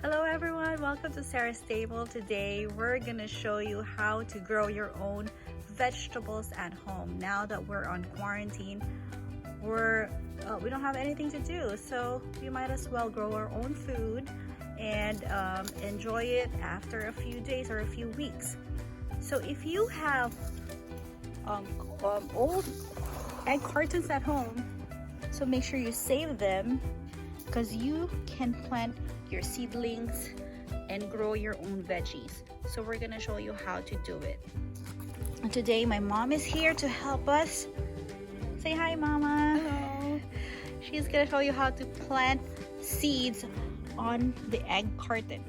Hello everyone, welcome to Sarah's Table. Today we're gonna show you how to grow your own vegetables at home. Now that we're on quarantine, we don't have anything to do, so we might as well grow our own food and enjoy it after a few days or a few weeks. So if you have old egg cartons at home, so make sure you save them, because you can plant your seedlings and grow your own veggies. So we're gonna show you how to do it. And today my mom is here to help us. Say hi, Mama. Hello. She's gonna show you how to plant seeds on the egg carton.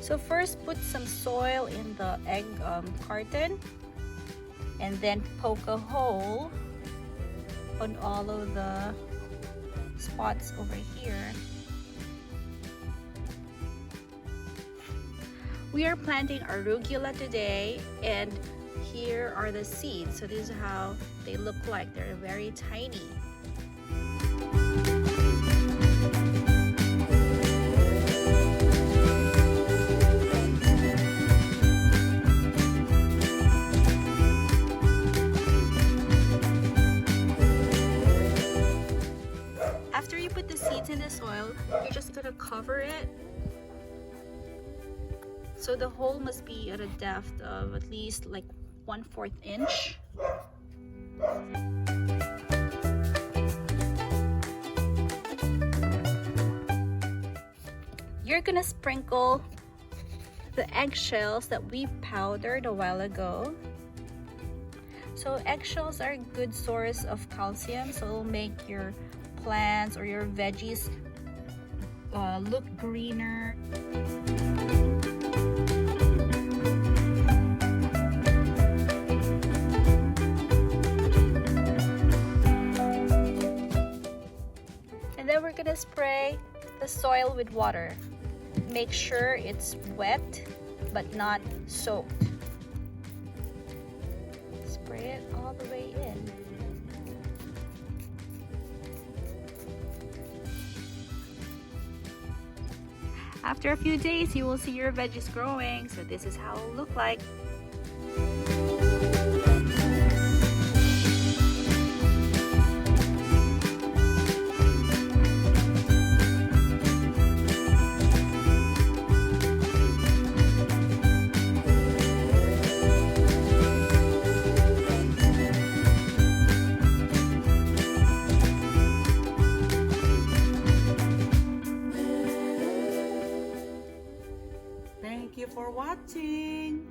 So first, put some soil in the egg carton, and then poke a hole on all of the spots over here. We are planting arugula today, and here are the seeds. So this is how they look like. They're very tiny. After you put the seeds in the soil, you're just gonna cover it. So the hole must be at a depth of at least like 1/4 inch. You're gonna sprinkle the eggshells that we powdered a while ago. So eggshells are a good source of calcium, so it'll make your plants or your veggies look greener. And then we're gonna spray the soil with water. Make sure it's wet but not soaked. Spray it all the way in. After a few days, you will see your veggies growing. So this is how it will look like. Thank you for watching.